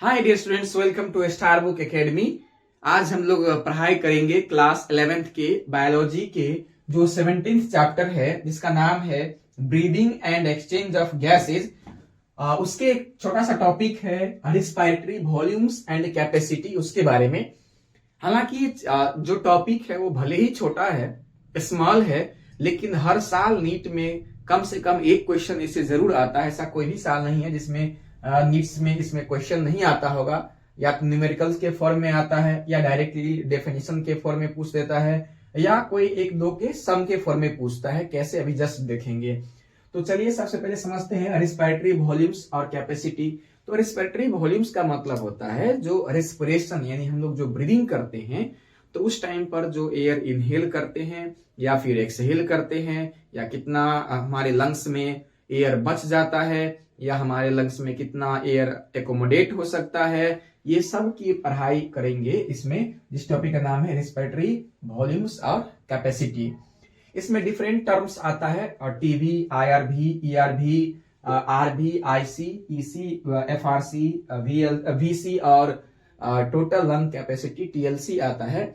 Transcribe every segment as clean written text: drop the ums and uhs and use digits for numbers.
Hi dear students, welcome to star book academy. आज हम लोग पढ़ाई करेंगे क्लास 11th के बायोलॉजी के जो 17th चैप्टर है जिसका नाम है breathing and exchange of gases. उसके एक छोटा सा टॉपिक है रिस्पायरेटरी वॉल्यूम्स एंड कैपेसिटी, उसके बारे में। हालांकि जो टॉपिक है वो भले ही छोटा है, स्मॉल है, लेकिन हर साल नीट में कम से कम एक क्वेश्चन इससे जरूर आता है। ऐसा कोई भी साल नहीं है जिसमें नीट्स में इसमें क्वेश्चन नहीं आता होगा। या तो न्यूमेरिकल्स के फॉर्म में आता है, या डायरेक्टली डेफिनेशन के फॉर्म में पूछ देता है, या कोई एक दो के सम के फॉर्म में पूछता है। कैसे, अभी जस्ट देखेंगे। तो चलिए सबसे पहले समझते हैं रिस्पायरेटरी वॉल्यूम्स और कैपेसिटी। तो रिस्पायरेटरी वॉल्यूम्स का मतलब होता है जो रेस्पिरेशन, यानी हम लोग जो ब्रीदिंग करते हैं तो उस टाइम पर जो एयर इनहेल करते हैं या फिर एक्सहेल करते हैं, या कितना हमारे लंग्स में एयर बच जाता है, या हमारे लंग्स में कितना एयर एकोमोडेट हो सकता है, ये सब की पढ़ाई करेंगे इसमें, जिस टॉपिक का नाम है रिस्पायरेटरी वॉल्यूम्स और कैपेसिटी। इसमें डिफरेंट टर्म्स आता है, और TV, IRV, ERV, RV, IC, EC, FRC, VC और टोटल लंग कैपेसिटी टीएलसी आता है।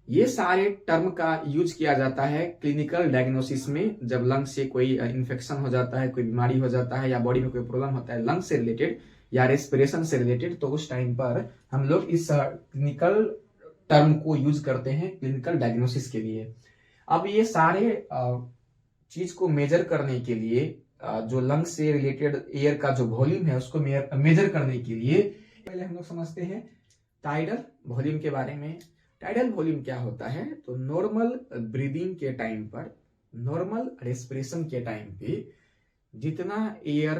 ये सारे टर्म का यूज किया जाता है क्लिनिकल डायग्नोसिस में। जब लंग से कोई इन्फेक्शन हो जाता है, कोई बीमारी हो जाता है, या बॉडी में कोई प्रॉब्लम होता है लंग से रिलेटेड या रेस्पिरेशन से रिलेटेड, तो उस टाइम पर हम लोग इस क्लिनिकल टर्म को यूज करते हैं क्लिनिकल डायग्नोसिस के लिए। अब ये सारे चीज को मेजर करने के लिए, जो लंग से रिलेटेड एयर का जो वॉल्यूम है उसको मेजर करने के लिए पहले हम लोग समझते हैं टाइडल वॉल्यूम के बारे में। टाइडल वॉल्यूम क्या होता है? तो नॉर्मल ब्रीदिंग के टाइम पर, नॉर्मल रेस्पिरेशन के टाइम पे जितना एयर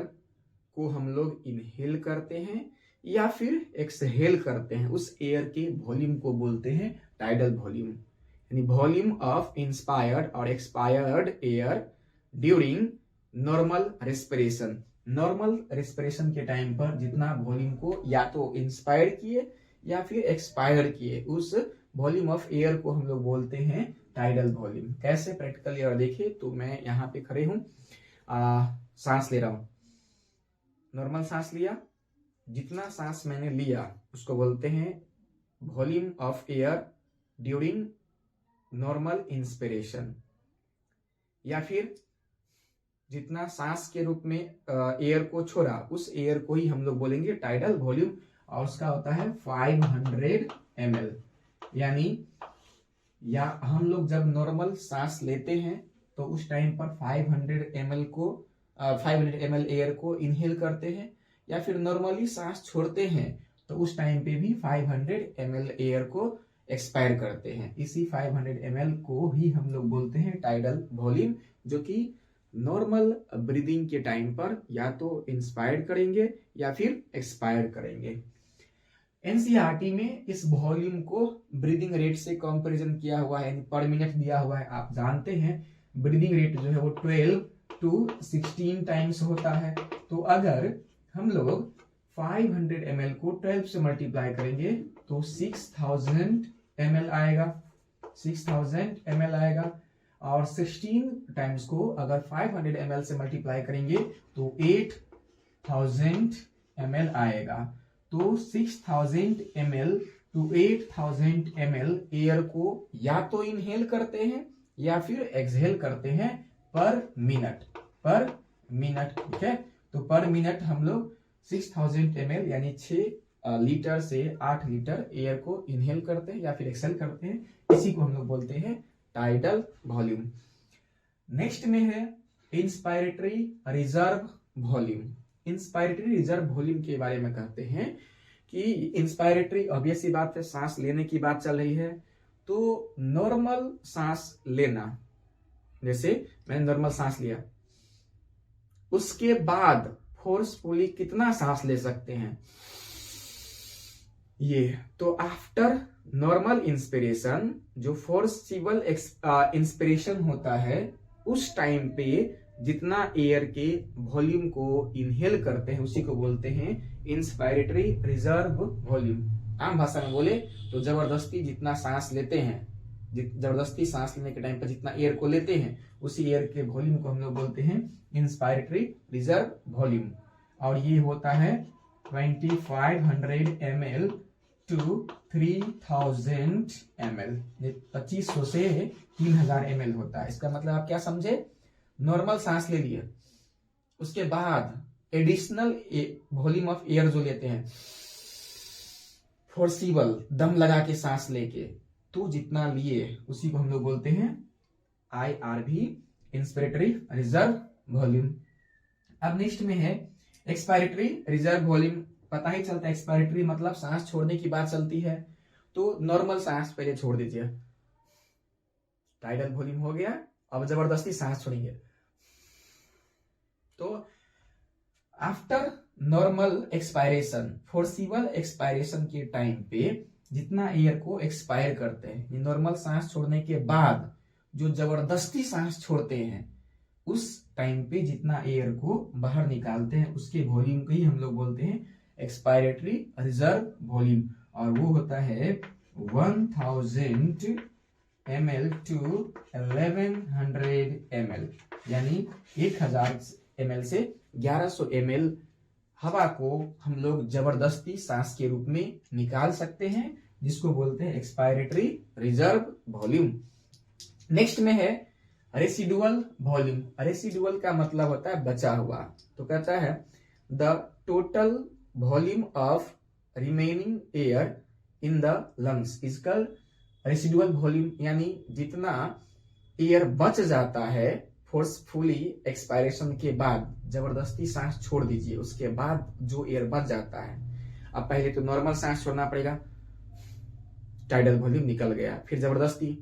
को हम लोग इनहेल करते हैं या फिर एक्सहेल करते हैं, उस एयर के वॉल्यूम को बोलते हैं टाइडल वॉल्यूम। यानी वॉल्यूम ऑफ इंस्पायर्ड और expired air during normal respiration. Normal respiration के टाइम पर जितना वॉल्यूम को या तो इंस्पायर किए या फिर एक्सपायर किए, उस वॉल्यूम ऑफ एयर को हम लोग बोलते हैं टाइडल वॉल्यूम। कैसे प्रैक्टिकली और देखिए, तो मैं यहाँ पे खड़े हूँ, सांस ले रहा हूँ, नॉर्मल सांस लिया, जितना सांस मैंने लिया उसको बोलते हैं volume of air during normal inspiration. या फिर जितना सांस के रूप में एयर को छोड़ा, उस एयर को ही हम लोग बोलेंगे टाइडल वॉल्यूम, और उसका होता है 500 ml। यानी या हम लोग जब नॉर्मल सांस लेते हैं तो उस टाइम पर 500 ml एयर को इनहेल करते हैं, या फिर नॉर्मली सांस छोड़ते हैं तो उस टाइम पे भी 500 ml एयर को एक्सपायर करते हैं। इसी 500 ml को ही हम लोग बोलते हैं टाइडल वॉल्यूम, जो कि नॉर्मल ब्रीदिंग के टाइम पर या तो इंस्पायर करेंगे या फिर एक्सपायर करेंगे। एनसीईआरटी में इस वॉल्यूम को ब्रीदिंग रेट से कंपैरिजन किया हुआ है, पर मिनट दिया हुआ है। आप जानते हैं ब्रीदिंग रेट जो है वो 12 to 16 टाइम्स होता है। तो अगर हम लोग 500 ml को 12 से मल्टीप्लाई करेंगे तो 6000 ml आएगा, 6000 ml आएगा। और 16 टाइम्स को अगर 500 ml से मल्टीप्लाई करेंगे तो 8000 ml आएगा। तो 6000 ml to 8000 ml एयर को या तो इनहेल करते हैं या फिर एक्सहेल करते हैं पर मिनट, ठीक है। तो पर मिनट हम लोग 6000 ml यानी 6 लीटर से 8 लीटर एयर को इनहेल करते हैं या फिर एक्सहेल करते हैं। इसी को हम लोग बोलते हैं टाइडल वॉल्यूम। नेक्स्ट में है inspiratory reserve volume. Inspiratory reserve volume के बारे में कहते हैं कि इंस्पायरेटरी, ऑब्वियस सी बात है, सांस लेने की बात चल रही है, तो नॉर्मल सांस लेना, जैसे मैंने नॉर्मल सांस लिया, उसके बाद फोर्सफुली कितना सांस ले सकते हैं ये। तो आफ्टर नॉर्मल इंस्पिरेशन, जो फोर्सिबल इंस्पिरेशन होता है, उस टाइम पे जितना एयर के वॉल्यूम को इनहेल करते हैं उसी को बोलते हैं इंस्पायरेटरी रिजर्व वॉल्यूम। आम भाषा में बोले तो जबरदस्ती जितना सांस लेते हैं, जबरदस्ती सांस लेने के टाइम पर जितना एयर को लेते हैं, उसी एयर के वॉल्यूम को हम लोग बोलते हैं इंस्पायरेटरी रिजर्व वॉल्यूम। और ये होता है 2500 ml to 3000 ml। 2500 से 3000 ml होता है। इसका मतलब आप क्या समझे, नॉर्मल सांस ले लिए, उसके बाद एडिशनल वॉल्यूम ऑफ एयर जो लेते हैं, फोर्सिबल दम लगा के सांस लेके, तो जितना लिए उसी को हम लोग बोलते हैं IRV, इंस्पिरेटरी रिजर्व वॉल्यूम। अब नेक्स्ट में है एक्सपायरेटरी रिजर्व वॉल्यूम। पता ही चलता है एक्सपायरेटरी मतलब सांस छोड़ने की बात चलती है, तो नॉर्मल सांस पहले छोड़ दीजिए, टाइडल वॉल्यूम हो गया। अब जबरदस्ती सांस छोड़ेंगे, तो after normal expiration, forcible expiration के टाइम पे जितना एयर को एक्सपायर करते हैं, ये नॉर्मल सांस छोड़ने के बाद जो जबरदस्ती सांस छोड़ते हैं, उस टाइम पे जितना एयर को बाहर निकालते हैं उसके वॉल्यूम को ही हम लोग बोलते हैं एक्सपायरेटरी रिजर्व वॉल्यूम। और वो होता है 1000 ml to 1100 ml, यानी 1000 ml से 1100 ml हवा को हम लोग जबरदस्ती सांस के रूप में निकाल सकते हैं, जिसको बोलते हैं एक्सपायरेटरी रिजर्व वॉल्यूम। नेक्स्ट में है रेसिडुअल वॉल्यूम। रेसिडुअल का मतलब होता है बचा हुआ, तो कहता है the total volume of remaining air in the lungs is called residual volume, यानी जितना एयर बच जाता है फोर्सफुली एक्सपायरेशन के बाद, जबरदस्ती सांस छोड़ दीजिए, उसके बाद जो एयर बच जाता है, अब पहले तो नॉर्मल सांस छोड़ना पड़ेगा, टाइडल वॉल्यूम निकल गया, फिर जबरदस्ती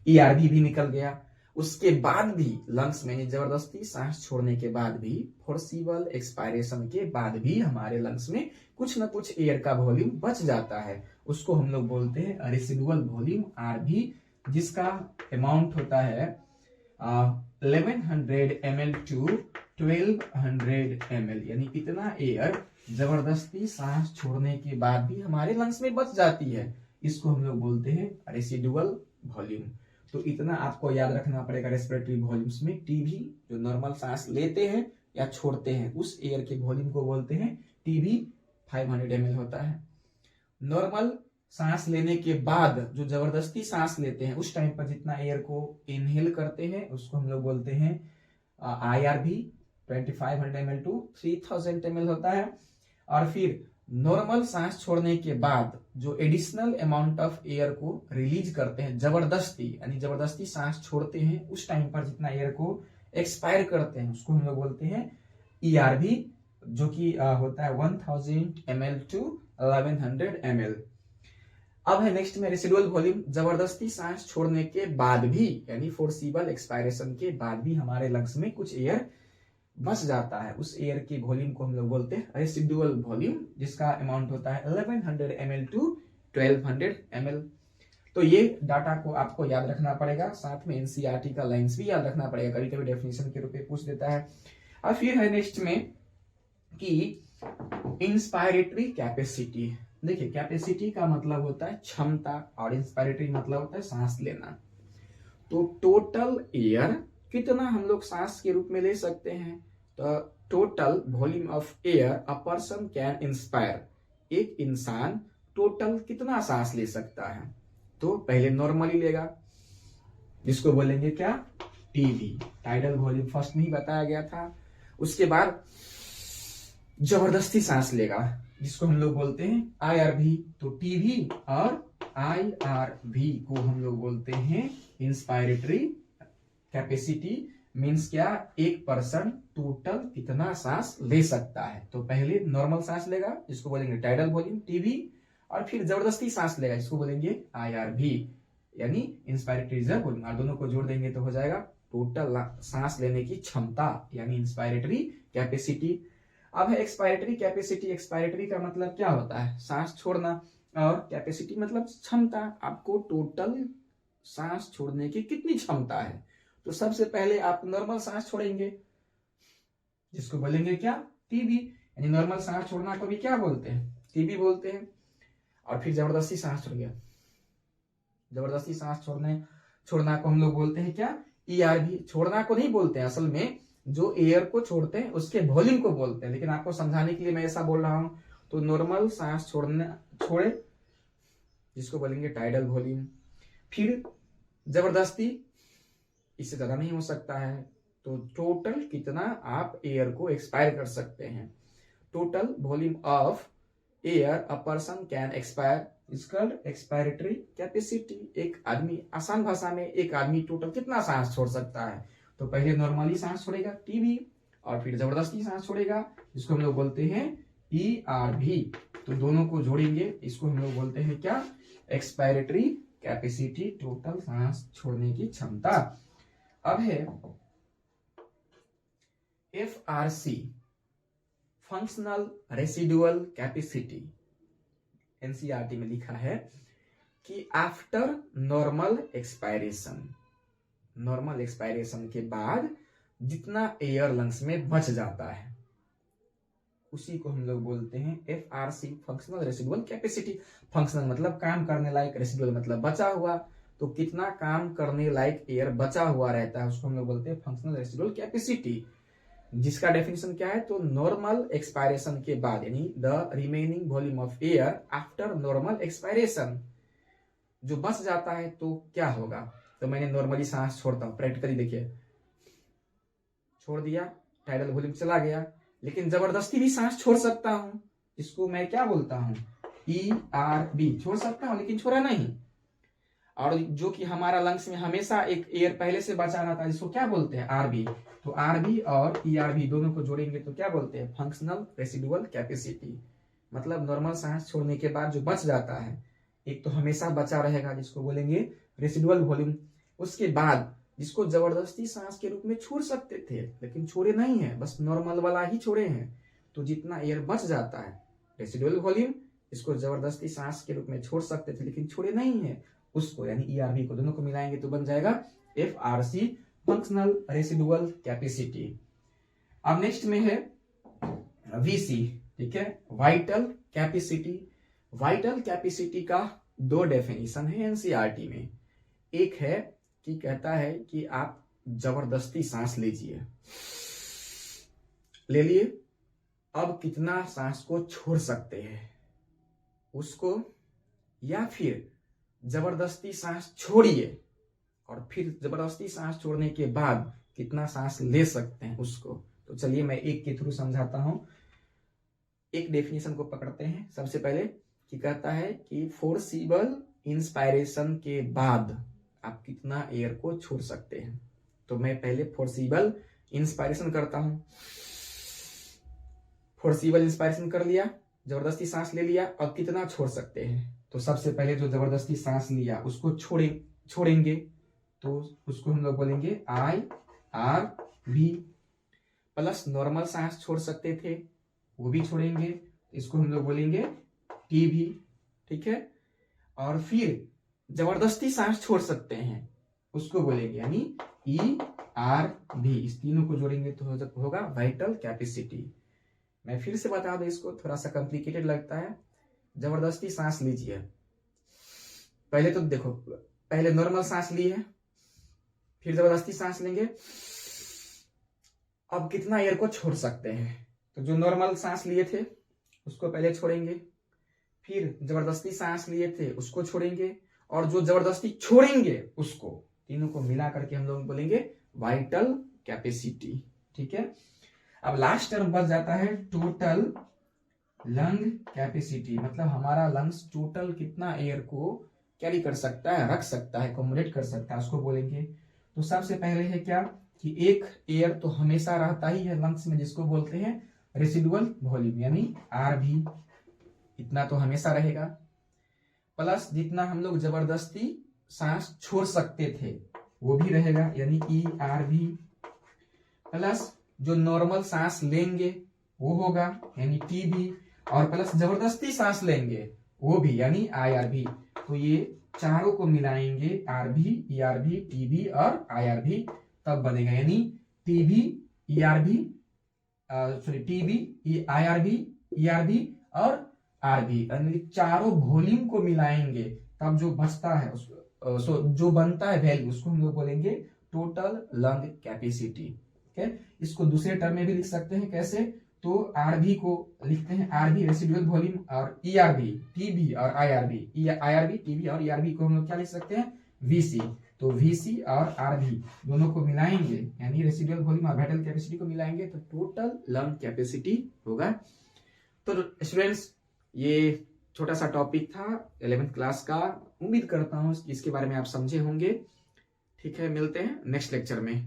ERV भी निकल गया, उसके बाद भी लंग्स में जबरदस्ती सांस छोड़ने के बाद भी, फोर्सिबल एक्सपायरेशन के बाद भी हमारे लंग्स में कुछ ना कुछ एयर का वॉल्यूम बच जाता है, उसको हम लोग बोलते हैं रेसिडुअल वॉल्यूम RV, जिसका अमाउंट होता है 1100 ml to 1200 ml, यानी इतना एयर जबरदस्ती सांस छोड़ने के बाद भी हमारे लंग्स में बच जाती है, इसको हम लोग बोलते हैं रेसिडुअल वॉल्यूम। तो इतना आपको याद रखना पड़ेगा रेस्पिरेटरी वॉल्यूम्स में। टीबी जो नॉर्मल सांस लेते हैं या छोड़ते हैं, उस एयर के वॉल्यूम को बोलते हैं टीबी 500 ml होता है। नॉर्मल सांस लेने के बाद जो जबरदस्ती सांस लेते हैं, उस टाइम पर जितना एयर को इनहेल करते हैं, उसको हम लोग बोलते हैं IRV, 2500 ml to 3000 ml होता है। और फिर नॉर्मल सांस छोड़ने के बाद जो एडिशनल अमाउंट ऑफ एयर को रिलीज करते हैं जबरदस्ती, यानी जबरदस्ती सांस छोड़ते हैं, उस टाइम पर जितना एयर को एक्सपायर करते हैं, उसको हम लोग बोलते हैं ERV, जो कि होता है 1000 ml to 1100 ml। अब है नेक्स्ट में रेसिडुअल वॉल्यूम। जबरदस्ती सांस छोड़ने के बाद भी, यानी फोर्सिबल एक्सपायरेशन के बाद भी हमारे लंग्स में कुछ एयर बच जाता है, उस एयर के वॉल्यूम को हम लोग बोलते हैं रेसिडुअल वॉल्यूम, जिसका अमाउंट होता है 1100 ml to 1200 ml। तो ये डाटा को आपको याद रखना पड़ेगा, साथ में NCERT का लाइंस भी याद रखना पड़ेगा, कभी कभी डेफिनेशन के रूप में पूछ देता है। और फिर है नेक्स्ट में कि इंस्पायरेटरी कैपेसिटी। देखिए, कैपेसिटी का मतलब होता है क्षमता और इंस्पायरेटरी मतलब होता है सांस लेना। तो टोटल एयर कितना हम लोग सांस के रूप में ले सकते हैं, तो total volume of air a person can inspire, एक इंसान टोटल कितना सांस ले सकता है, तो पहले नॉर्मली लेगा, जिसको बोलेंगे क्या, टीवी, टाइडल वॉल्यूम फर्स्ट में ही बताया गया था। उसके बाद जबरदस्ती सांस लेगा, जिसको हम लोग बोलते हैं IRV। तो टीवी और IRV को हम लोग बोलते हैं इंस्पायरेटरी कैपेसिटी। मीन्स क्या, एक पर्सन टोटल कितना सांस ले सकता है, तो पहले नॉर्मल सांस लेगा, जिसको बोलेंगे टाइडल वॉल्यूम टीवी, और फिर जबरदस्ती सांस लेगा, जिसको बोलेंगे IRV, यानी इंस्पायरेटरी रिजर्व वॉल्यूम। और दोनों को जोड़ देंगे तो हो जाएगा टोटल सांस लेने की क्षमता, यानी इंस्पायरेटरी कैपेसिटी। अब है एक्सपायरेटरी कैपेसिटी। एक्सपायरेटरी का मतलब क्या होता है, सांस छोड़ना, और कैपेसिटी मतलब क्षमता, आपको टोटल सांस छोड़ने की कितनी क्षमता है। तो सबसे पहले आप नॉर्मल सांस छोड़ेंगे, जिसको बोलेंगे क्या, टीबी, यानी नॉर्मल सांस छोड़ना को भी क्या बोलते हैं, टीबी बोलते हैं। और फिर जबरदस्ती सांस छोड़ गया, जबरदस्ती सांस छोड़ना को हम लोग बोलते हैं क्या, ERV। छोड़ना को नहीं बोलते हैं, असल में जो एयर को छोड़ते हैं उसके वॉल्यूम को बोलते हैं, लेकिन आपको समझाने के लिए मैं ऐसा बोल रहा हूं। तो नॉर्मल सांस छोड़े जिसको बोलेंगे टाइडल वॉल्यूम। फिर जबरदस्ती इससे ज्यादा नहीं हो सकता है, तो टोटल कितना आप एयर को एक्सपायर कर सकते हैं। Total volume of air a person can expire is called expiratory capacity. एक आदमी, आसान भाषा में, एक आदमी टोटल कितना सांस छोड़ सकता है। तो पहले नॉर्मली सांस छोड़ेगा टीबी, और फिर जबरदस्ती सांस छोड़ेगा जिसको हम लोग बोलते हैं ERV। तो दोनों को जोड़ेंगे, इसको हम लोग बोलते हैं क्या, एक्सपायरेटरी कैपेसिटी, टोटल सांस छोड़ने की क्षमता। अब है FRC, functional residual capacity. NCERT में लिखा है कि after normal expiration, normal expiration के बाद जितना एयर लंग्स में बच जाता है उसी को हम लोग बोलते हैं FRC, functional residual capacity. Functional मतलब काम करने लायक, रेसिडुअल मतलब बचा हुआ। तो कितना काम करने लायक एयर बचा हुआ रहता है उसको हम लोग बोलते हैं फंक्शनल रेसिडुअल कैपेसिटी, जिसका डेफिनेशन क्या है, तो नॉर्मल एक्सपायरेशन के बाद, यानी the remaining volume of air after normal expiration, जो बच जाता है तो क्या होगा। तो मैंने नॉर्मली सांस छोड़ता हूं, प्रैक्टिकली देखिए, छोड़ दिया, टाइडल वॉल्यूम चला गया, लेकिन जबरदस्ती भी सांस छोड़ सकता हूं, इसको मैं क्या बोलता हूं, ERB, छोड़ सकता हूं लेकिन छोड़ा नहीं। और जो कि हमारा लंग्स में हमेशा एक एयर पहले से बचा रहता है जिसको क्या बोलते हैं, RB। तो RB और ERB दोनों को जोड़ेंगे तो क्या बोलते हैं, फंक्शनल रेसिडुअल कैपेसिटी। मतलब नॉर्मल सांस छोड़ने के बाद जो बच जाता है, एक तो हमेशा बचा रहेगा जिसको बोलेंगे रेसिडुअल वॉल्यूम, उसके बाद जिसको जबरदस्ती सांस के रूप में छोड़ सकते थे लेकिन छोड़े नहीं है, बस नॉर्मल वाला ही छोड़े हैं, तो जितना एयर बच जाता है रेसिडुअल वॉल्यूम, इसको जबरदस्ती सांस के रूप में छोड़ सकते थे लेकिन छोड़े नहीं है, उसको यानी ERB को दोनों को मिलाएंगे तो बन जाएगा FRC, फंक्शनल रेसिडुअल कैपेसिटी। अब नेक्स्ट में है VC, ठीक है, वाइटल कैपेसिटी। वाइटल कैपेसिटी का दो डेफिनेशन है एनसीईआरटी में। एक है कि कहता है कि आप जबरदस्ती सांस लीजिए, ले लिए, अब कितना सांस को छोड़ सकते हैं उसको, या फिर जबरदस्ती सांस छोड़िए और फिर जबरदस्ती सांस छोड़ने के बाद कितना सांस ले सकते हैं उसको। तो चलिए मैं एक के थ्रू समझाता हूं। एक डेफिनेशन को पकड़ते हैं। सबसे पहले कि कहता है कि फोर्सिबल इंस्पायरेशन के बाद आप कितना एयर को छोड़ सकते हैं। तो मैं पहले फोर्सिबल इंस्पायरेशन करता हूं। फोर्सिबल इंस्पायरेशन कर लिया, जबरदस्ती सांस ले लिया, अब कितना छोड़ सकते हैं। तो सबसे पहले जो जबरदस्ती सांस लिया उसको छोड़ेंगे तो उसको हम लोग बोलेंगे IRV। प्लस नॉर्मल सांस छोड़ सकते थे वो भी छोड़ेंगे, इसको हम लोग बोलेंगे TB, ठीक है। और फिर जबरदस्ती सांस छोड़ सकते हैं उसको बोलेंगे यानी ERV। इस तीनों को जोड़ेंगे तो होगा वाइटल कैपेसिटी। मैं फिर से बता दूं, इसको थोड़ा सा कॉम्प्लिकेटेड लगता है। जबरदस्ती सांस लीजिए, पहले तो देखो, पहले नॉर्मल सांस ली है, फिर जबरदस्ती सांस लेंगे, अब कितना एयर को छोड़ सकते हैं। तो जो नॉर्मल सांस लिए थे उसको पहले छोड़ेंगे, फिर जबरदस्ती सांस लिए थे उसको छोड़ेंगे, और जो जबरदस्ती छोड़ेंगे उसको, तीनों को मिला करके हम लोग बोलेंगे वाइटल कैपेसिटी, ठीक है। अब लास्ट टर्म बच जाता है टोटल लंग कैपेसिटी। मतलब हमारा लंग्स टोटल कितना एयर को कैरी कर सकता है, रख सकता है, अकोमोडेट कर सकता है, उसको बोलेंगे। तो सबसे पहले है क्या कि एक एयर तो हमेशा रहता ही है लंग्स में जिसको बोलते हैं रेसिडुअल वॉल्यूम यानी RV, इतना तो हमेशा रहेगा। प्लस जितना हम लोग जबरदस्ती सांस छोड़ सकते थे वो भी रहेगा यानी ERV। प्लस जो नॉर्मल सांस लेंगे वो होगा यानी TB, और प्लस जबरदस्ती सांस लेंगे वो भी यानी IRV। तो ये चारों को मिलाएंगे RV, ERV, TB और IRV, तब बनेगा यानी TB, ERV, TB, IRV, ERV और RV, यानी चारों वॉल्यूम को मिलाएंगे तब जो बचता है उसको, जो बनता है वैल्यू, उसको हम लोग बोलेंगे टोटल लंग कैपेसिटी। ठीक है। इसको दूसरे टर्म में भी लिख सकते हैं, कैसे? तो आरबी को लिखते हैं आरबी रेसिडुअल वॉल्यूम, और ईआरबी, टीबी और आईआरबी, आईआरबी, टीबी और ईआरबी को हम लोग क्या लिख सकते हैं? वीसी। तो वीसी और आरबी दोनों को मिलाएंगे, यानी रेसिडुअल वॉल्यूम और वाइटल कैपेसिटी को मिलाएंगे तो टोटल लंग कैपेसिटी होगा। तो स्टूडेंट्स, ये छोटा सा टॉपिक था 11th क्लास का। उम्मीद करता हूँ इसके बारे में आप समझे होंगे। ठीक है, मिलते हैं नेक्स्ट लेक्चर में।